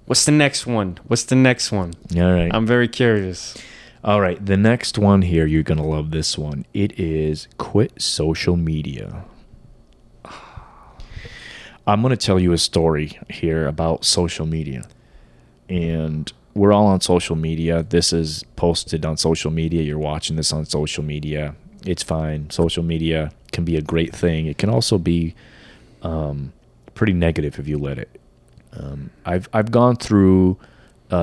What's the next one? What's the next one? All right. I'm very curious. All right. The next one here, you're going to love this one. It is quit social media. I'm going to tell you a story here about social media. And we're all on social media. This is posted on social media. You're watching this on social media. It's fine. Social media can be a great thing. It can also be pretty negative if you let it. I've gone through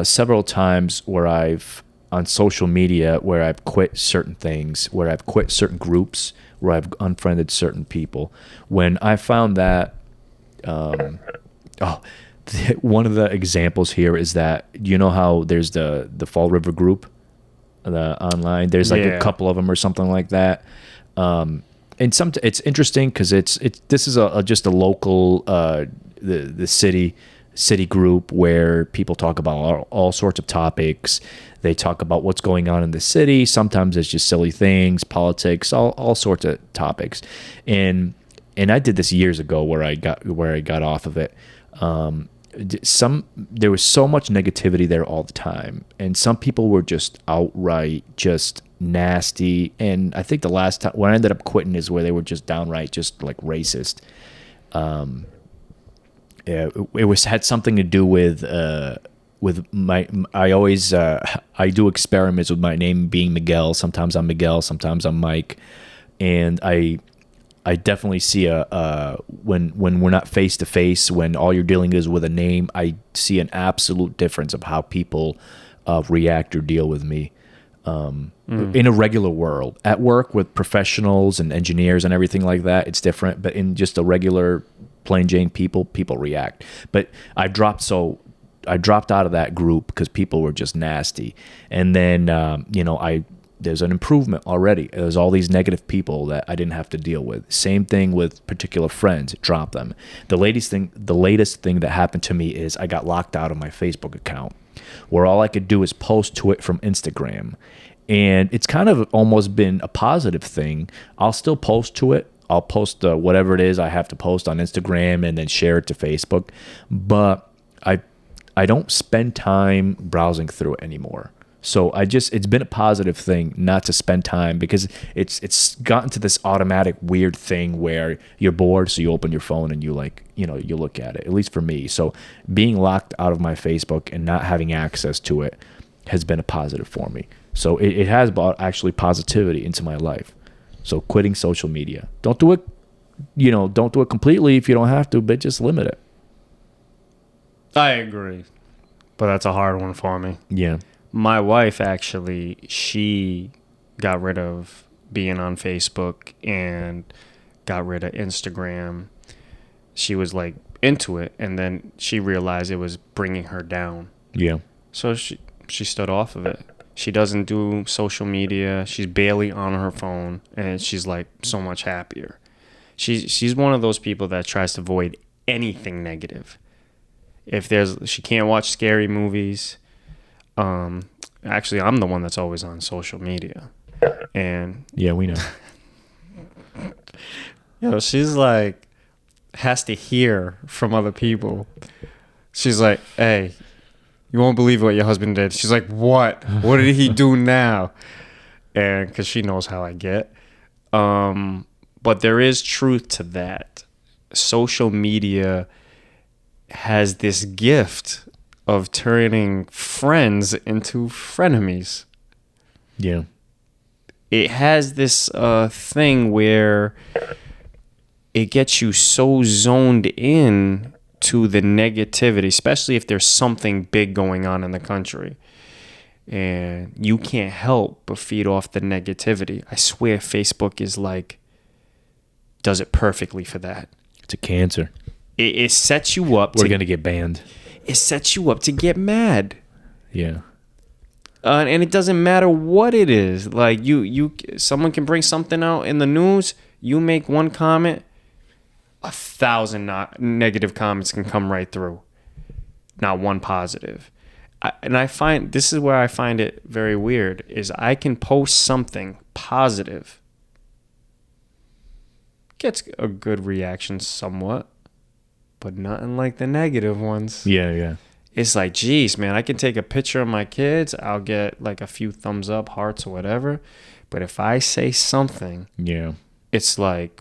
several times where on social media where I've quit certain things, where I've quit certain groups, where I've unfriended certain people. When I found that, one of the examples here is that, you know how there's the Fall River group, the online. There's like a couple of them or something like that. And it's interesting because this is just a local the city group where people talk about all sorts of topics. They talk about what's going on in the city. Sometimes it's just silly things, politics, all sorts of topics. And I did this years ago where I got off of it. There was so much negativity there all the time, and some people were just outright just nasty. And I think the last time when I ended up quitting is where they were just downright just like racist. It had something to do with my. I do experiments with my name being Miguel. Sometimes I'm Miguel, sometimes I'm Mike, and I definitely see when we're not face to face, when all you're dealing is with a name, I see an absolute difference of how people react or deal with me in a regular world. At work with professionals and engineers and everything like that, it's different. But in just a regular plain Jane people react. But I dropped out of that group because people were just nasty. And then there's an improvement already. There's all these negative people that I didn't have to deal with. Same thing with particular friends. Drop them. The latest thing that happened to me is I got locked out of my Facebook account, where all I could do is post to it from Instagram. And it's kind of almost been a positive thing. I'll still post to it. I'll post whatever it is I have to post on Instagram and then share it to Facebook. But I don't spend time browsing through it anymore. So it's been a positive thing not to spend time, because it's gotten to this automatic weird thing where you're bored, so you open your phone and you look at it, at least for me. So being locked out of my Facebook and not having access to it has been a positive for me. So it has brought actually positivity into my life. So quitting social media. Don't do it, don't do it completely if you don't have to, but just limit it. I agree. But that's a hard one for me. Yeah. My wife, actually, she got rid of being on Facebook and got rid of Instagram. She was like into it, and then she realized it was bringing her down. Yeah. So she stood off of it. She doesn't do social media. She's barely on her phone, and she's like so much happier. She's one of those people that tries to avoid anything negative. She can't watch scary movies. Actually, I'm the one that's always on social media, and yeah, we know. She's like has to hear from other people. She's like, "Hey, you won't believe what your husband did." She's like, "What? What did he do now?" And because she knows how I get, but there is truth to that. Social media has this gift of turning friends into frenemies. Yeah. It has this thing where it gets you so zoned in to the negativity, especially if there's something big going on in the country. And you can't help but feed off the negativity. I swear Facebook does it perfectly for that. It's a cancer. It sets you up. We're going to get banned. It sets you up to get mad. Yeah. And it doesn't matter what it is. Like someone can bring something out in the news. You make one comment, 1,000 negative comments can come right through. Not one positive. I find this is where I find it very weird. Is I can post something positive, gets a good reaction somewhat, but nothing like the negative ones. Yeah. it's like, geez, man, I can take a picture of my kids. I'll get like a few thumbs up, hearts, or whatever. But if I say something, Yeah. it's like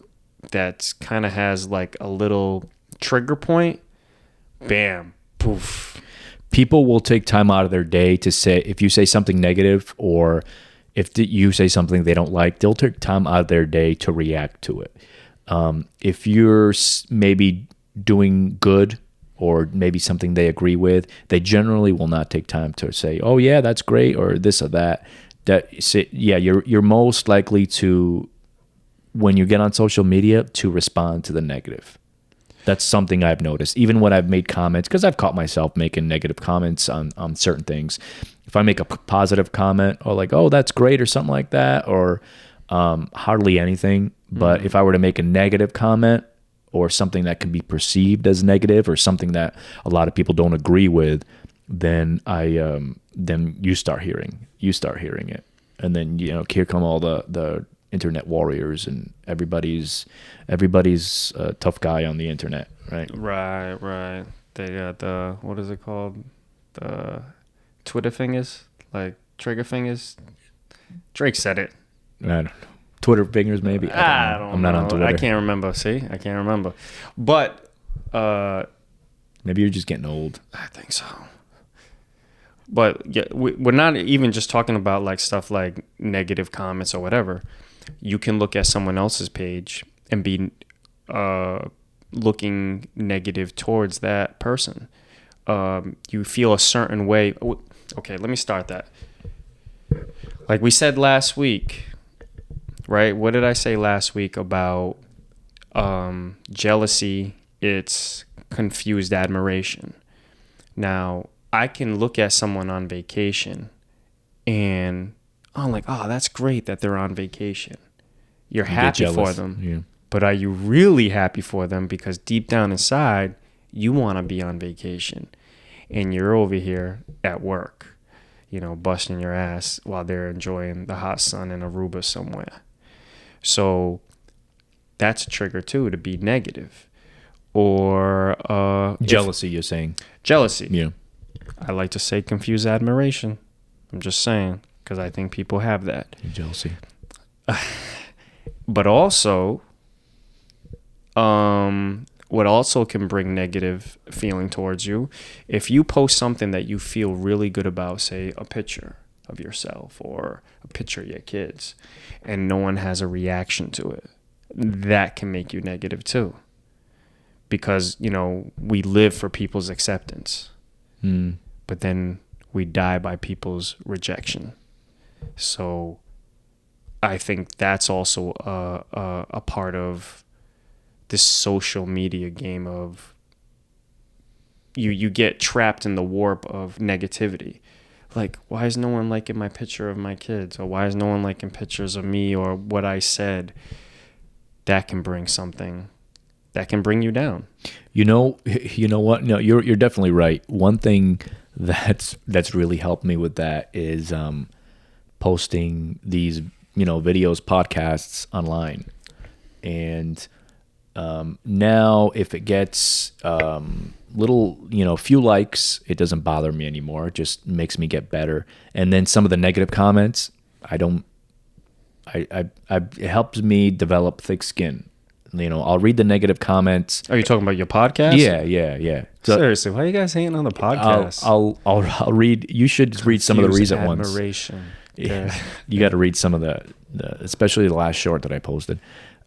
that kind of has like a little trigger point. Bam, poof. People will take time out of their day to say, if you say something negative or if you say something they don't like, they'll take time out of their day to react to it. If you're maybe doing good or maybe something they agree with, they generally will not take time to say, "Oh yeah, that's great," or this or that. You're most likely to, when you get on social media, to respond to the negative. That's something I've noticed. Even when I've made comments, because I've caught myself making negative comments on certain things. If I make a positive comment or like, "Oh, that's great," or something like that, or hardly anything. But if I were to make a negative comment or something that can be perceived as negative or something that a lot of people don't agree with, then then you start hearing it, and then here come all the internet warriors, and everybody's a tough guy on the internet, right? Right. They got the, what is it called? The Twitter fingers, like trigger fingers. Drake said it. I don't know. Twitter fingers, maybe. I don't know. I'm not on Twitter. I can't remember. See, I can't remember. But maybe you're just getting old. I think so. But yeah, we're not even just talking about like stuff like negative comments or whatever. You can look at someone else's page and be looking negative towards that person. You feel a certain way. Okay, let me start that. Like we said last week, right? What did I say last week about jealousy? It's confused admiration. Now, I can look at someone on vacation and I'm like, oh, that's great that they're on vacation. You're happy for them. Yeah. But are you really happy for them? Because deep down inside, you want to be on vacation. And you're over here at work, busting your ass while they're enjoying the hot sun in Aruba somewhere. So that's a trigger too, to be negative. Or jealousy, you're saying. Jealousy. Yeah. I like to say confused admiration. I'm just saying, because I think people have that. Jealousy. But also, what also can bring negative feeling towards you, if you post something that you feel really good about, say a picture of yourself or a picture of your kids, and no one has a reaction to it, that can make you negative too. Because, we live for people's acceptance. But then we die by people's rejection. So I think that's also a part of this social media game of you get trapped in the warp of negativity. Like, why is no one liking my picture of my kids? Or why is no one liking pictures of me or what I said? That can bring something. That can bring you down. You know what? No, you're definitely right. One thing that's really helped me with that is posting these videos, podcasts online, and now if it gets few likes, it doesn't bother me anymore. It just makes me get better. And then some of the negative comments, it helps me develop thick skin. I'll read the negative comments. Are you talking about your podcast? Yeah. So, seriously, why are you guys hating on the podcast? I'll read. You should read some of the recent ones. Admiration. Yeah. You got to read some of the, especially the last short that I posted.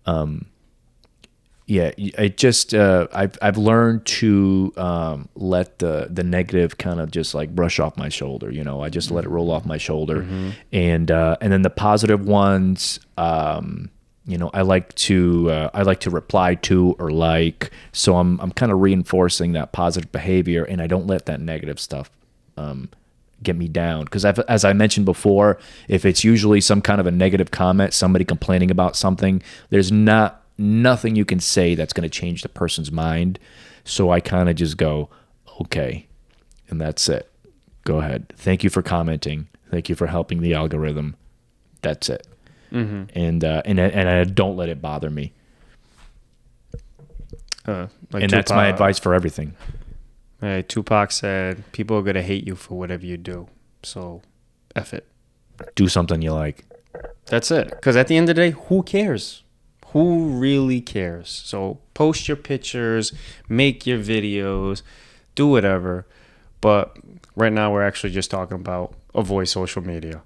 I've learned to let the negative kind of just like brush off my shoulder. I just let it roll off my shoulder, and then the positive ones. I like to reply to or like, so I'm kind of reinforcing that positive behavior, and I don't let that negative stuff get me down. Because as I mentioned before, if it's usually some kind of a negative comment, somebody complaining about something, there's nothing you can say that's going to change the person's mind. So I kind of just go, okay, and that's it. Go ahead. Thank you for commenting. Thank you for helping the algorithm. That's it. And I don't let it bother me. And that's my advice for everything. Hey, Tupac said, "People are gonna hate you for whatever you do, so F it." Do something you like. That's it. Because at the end of the day, who cares? Who really cares? So post your pictures, make your videos, do whatever. But right now, we're actually just talking about avoid social media.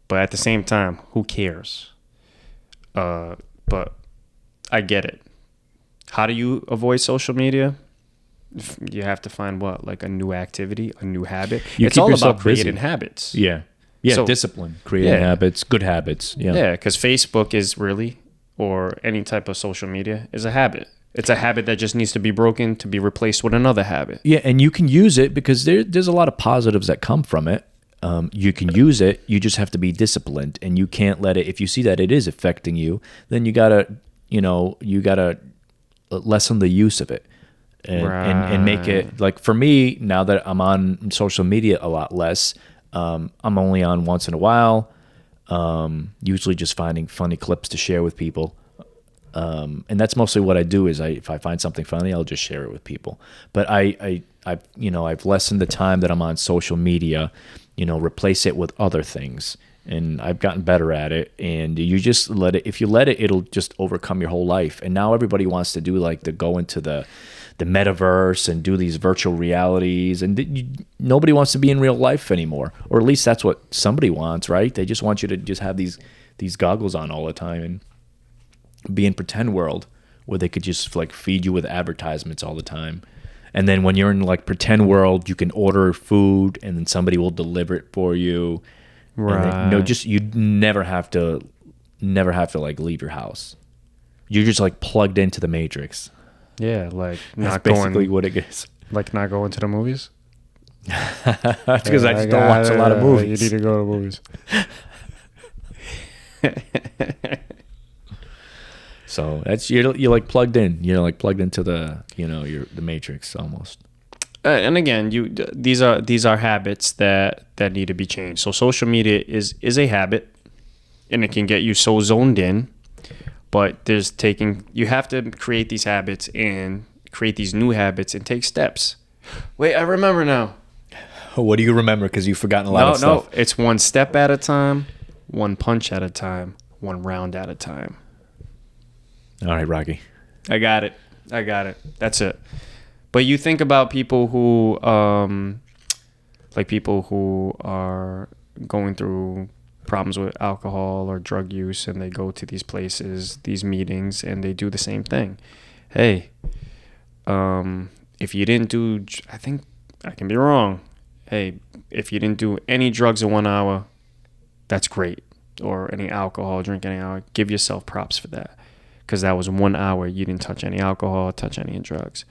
But at the same time, who cares? But I get it. How do you avoid social media? You have to find what? Like a new activity, a new habit. You It's keep all yourself about creating busy. habits. Yeah. Yeah, So- discipline, creating Yeah. habits, good habits. Yeah. Yeah, because Facebook is really, or any type of social media, is a habit. It's a habit that just needs to be broken to be replaced with another habit. Yeah, and you can use it because there's a lot of positives that come from it. You can use it. You just have to be disciplined, and you can't let it. If you see that it is affecting you, then you gotta lessen the use of it, and make it like for me now that I'm on social media a lot less. I'm only on once in a while. Usually just finding funny clips to share with people. And that's mostly what I do is if I find something funny, I'll just share it with people. But I've lessened the time that I'm on social media, replace it with other things. And I've gotten better at it. And you just let it, if you let it, it'll just overcome your whole life. And now everybody wants to do go into the metaverse and do these virtual realities. And nobody wants to be in real life anymore. Or at least that's what somebody wants, right? They just want you to just have these goggles on all the time and be in pretend world where they could just feed you with advertisements all the time. And then when you're in pretend world, you can order food and then somebody will deliver it for you. Right. And then, you never have to leave your house. You're just plugged into the matrix. Yeah, like That's not basically going, what it is. like not going to the movies. That's because I just don't watch a lot of movies. You need to go to movies. So that's you're plugged in. You're plugged into the the matrix almost. And again, these are habits that need to be changed. So social media is a habit, and it can get you so zoned in. But you have to create these habits and create these new habits and take steps. Wait, I remember now. What do you remember? Because you've forgotten a lot of stuff. No, it's one step at a time, one punch at a time, one round at a time. All right, Rocky. I got it. That's it. But you think about people who, people who are going through problems with alcohol or drug use, and they go to these places, these meetings, and they do the same thing. Hey, if you didn't do, I think I can be wrong. Hey, if you didn't do any drugs in 1 hour, that's great. Or any alcohol, drink any hour, give yourself props for that. Because that was 1 hour, you didn't touch any alcohol, touch any drugs.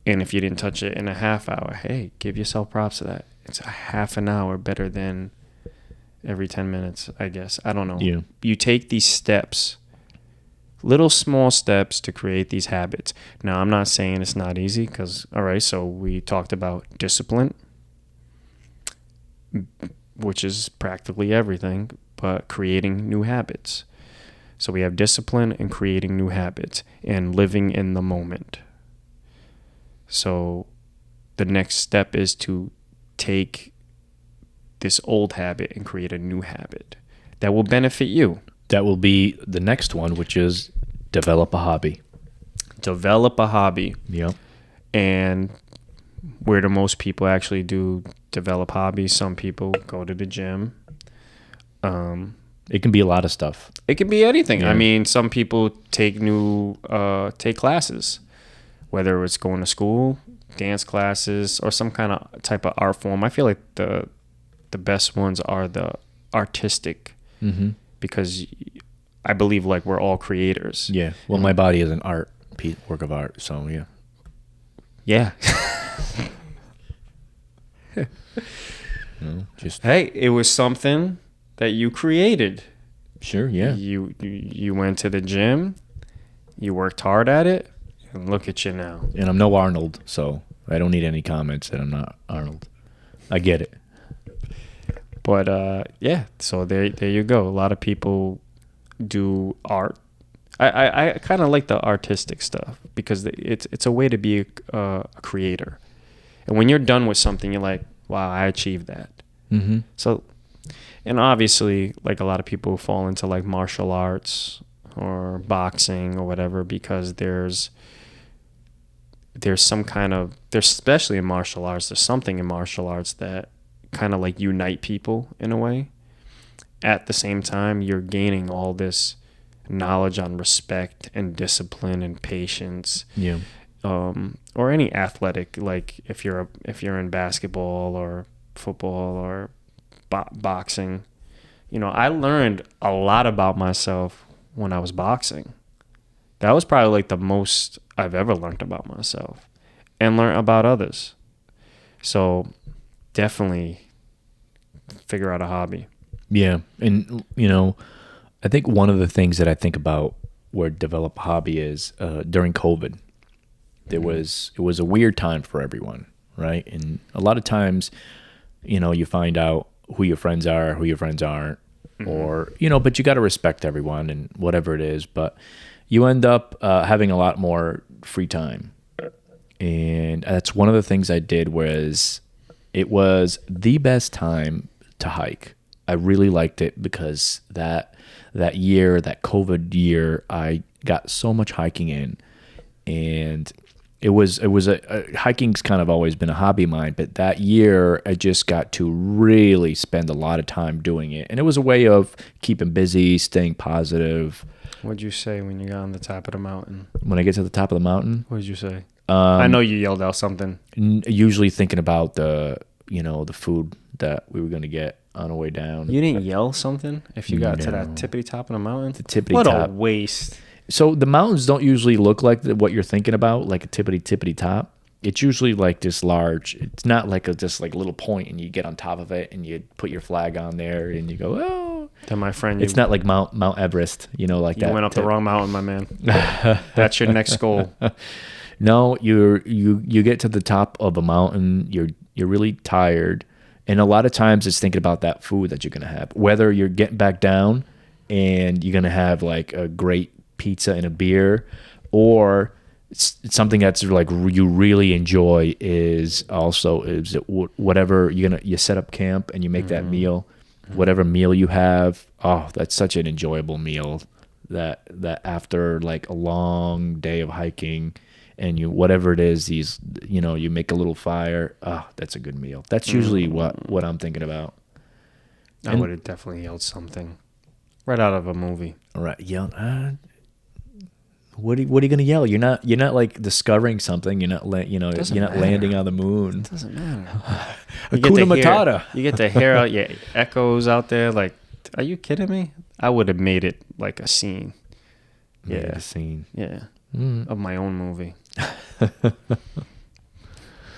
And if you didn't touch it in a half hour, hey, give yourself props for that. It's a half an hour better than every 10 minutes, I guess. I don't know. Yeah. You take these steps, little small steps to create these habits. Now, I'm not saying it's not easy because, all right, so we talked about discipline, which is practically everything, but creating new habits. So we have discipline and creating new habits and living in the moment. So the next step is to take this old habit and create a new habit that will benefit you. That will be the next one, which is develop a hobby. Develop a hobby. Yep. And where do most people actually do develop hobbies? Some people go to the gym. It can be a lot of stuff. It can be anything. Yeah. I mean, some people take classes, whether it's going to school, dance classes, or some kind of type of art form. I feel like the best ones are the artistic, because I believe we're all creators. Yeah. Well, my body is an work of art. So yeah. Yeah. Just Hey, it was something that you created. sure. Yeah. You went to the gym, you worked hard at it, and look at you now. And I'm no Arnold, so I don't need any comments that I'm not Arnold. I get it. But yeah, so there you go. A lot of people do art. I kind of like the artistic stuff because it's a way to be a creator. And when you're done with something, you're like, wow, I achieved that. Mm-hmm. So, and obviously, like a lot of people fall into like martial arts or boxing or whatever because there's some kind of, there's especially in martial arts, there's something in martial arts that kind of like unite people in a way. At the same time, you're gaining all this knowledge on respect and discipline and patience. Yeah. Or any athletic, like if you're in basketball or football or boxing, you know, I learned a lot about myself when I was boxing. That was probably like the most I've ever learned about myself and learn about others. So definitely figure out a hobby. Yeah. And, you know, I think one of the things that I think about where develop a hobby is during COVID, it was a weird time for everyone, right? And a lot of times, you know, you find out who your friends are, who your friends aren't, or, you know, but you got to respect everyone and whatever it is. But you end up having a lot more free time. And that's one of the things I did was it was the best time to hike. I really liked it because that year, that COVID year, I got so much hiking in, and it was hiking's kind of always been a hobby of mine, but that year I just got to really spend a lot of time doing it, and it was a way of keeping busy, staying positive. What'd you say when you got on the top of the mountain? When I get to the top of the mountain, What did you say? I know you yelled out something. Usually thinking about the food that we were going to get on our way down. You didn't yell something if you got to that tippity top of the mountain? The tippity what top. What a waste. So the mountains don't usually look like what you're thinking about, like a tippity top. It's usually like this large. It's not like just like a little point and you get on top of it and you put your flag on there and you go, oh. Then my friend, it's not like Mount Everest, you know, like you that. You went up the wrong mountain, my man. That's your next goal. No, you get to the top of a mountain. You're really tired, and a lot of times it's thinking about that food that you're gonna have. Whether you're getting back down and you're gonna have like a great pizza and a beer, or it's something that's like you really enjoy is whatever you set up camp and you make that meal, whatever meal you have. Oh, that's such an enjoyable meal. That after like a long day of hiking. And whatever it is, you make a little fire. Oh, that's a good meal. That's usually what I'm thinking about. I would have definitely yelled something right out of a movie. All right, yell. What are you gonna yell? You're not like discovering something. You're not landing on the moon. It doesn't matter. Hakuna Matata. You get to hear out your echoes out there. Like, are you kidding me? I would have made it like a scene. A scene. Yeah. Of my own movie.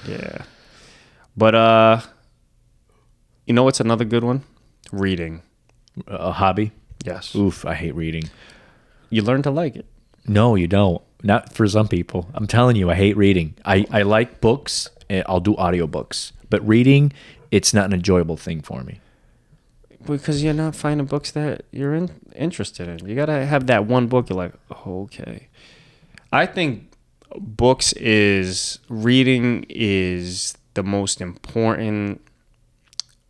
Yeah. But you know what's another good one? Reading. A hobby? Yes. Oof, I hate reading. You learn to like it. No, you don't. Not for some people. I'm telling you, I hate reading. I like books, and I'll do audiobooks. But reading, it's not an enjoyable thing for me. Because you're not finding books that you're interested in. You got to have that one book you're like, oh, okay. I think reading is the most important,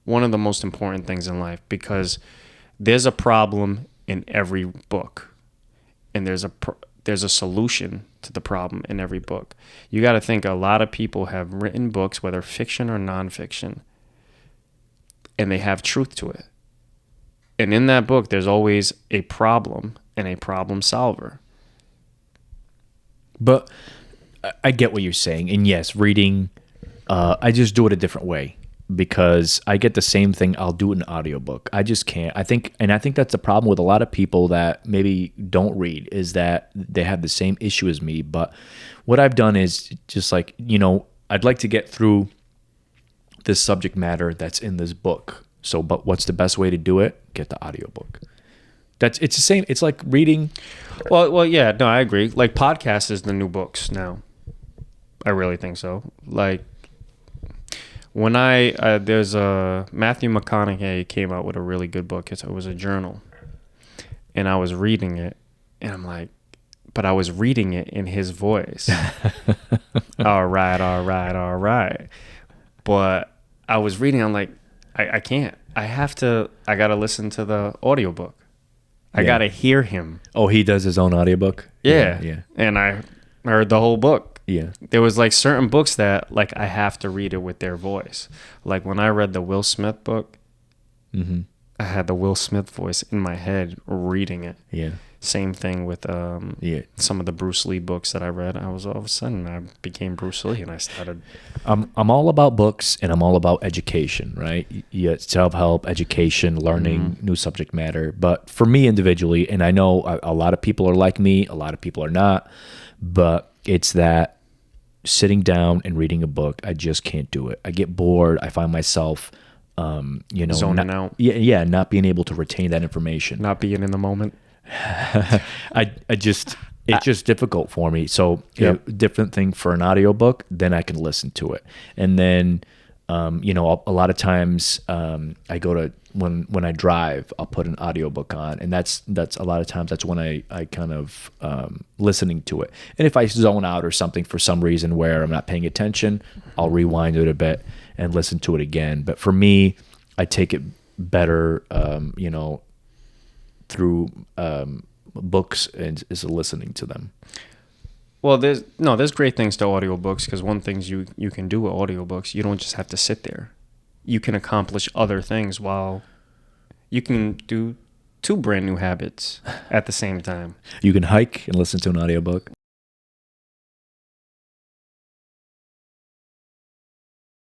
one of the most important things in life, because there's a problem in every book, and there's a solution to the problem in every book. You got to think a lot of people have written books, whether fiction or nonfiction, and they have truth to it. And in that book, there's always a problem and a problem solver. But I get what you're saying. And yes, reading, I just do it a different way because I get the same thing. I'll do an audiobook. I just can't. I think that's the problem with a lot of people that maybe don't read is that they have the same issue as me. But what I've done is just like, I'd like to get through this subject matter that's in this book. So, but what's the best way to do it? Get the audiobook. It's the same. It's like reading. Well, yeah, no, I agree. Like podcasts is the new books now. I really think so. Like when there's a Matthew McConaughey came out with a really good book. It was a journal, and I was reading it, and I'm like, but I was reading it in his voice. All right. But I was reading, I'm like, I can't. I gotta listen to the audiobook. I Yeah. gotta hear him. Oh, he does his own audiobook? Yeah. Yeah. And I heard the whole book. Yeah. There was like certain books that like I have to read it with their voice. Like when I read the Will Smith book, Mm-hmm. I had the Will Smith voice in my head reading it. Yeah. Same thing with Yeah. some of the Bruce Lee books that I read. I was all of a sudden I became Bruce Lee and I started. I'm all about books and I'm all about education, right? Yeah, self-help, education, learning new subject matter. But for me individually, and I know a lot of people are like me, a lot of people are not, but it's that sitting down and reading a book, I just can't do it. I get bored. I find myself, Zoning not, out. Yeah, not being able to retain that information. Not being in the moment. It's just difficult for me. So Yep. a different thing for an audiobook, then I can listen to it. And then, a lot of times I go to, when I drive, I'll put an audiobook on, and that's a lot of times that's when I kind of listening to it. And if I zone out or something for some reason where I'm not paying attention, I'll rewind it a bit and listen to it again. But for me, I take it better, through books and is listening to them. Well, there's great things to audiobooks because one things you can do with audiobooks, you don't just have to sit there. You can accomplish other things while you can do two brand new habits at the same time. You can hike and listen to an audiobook.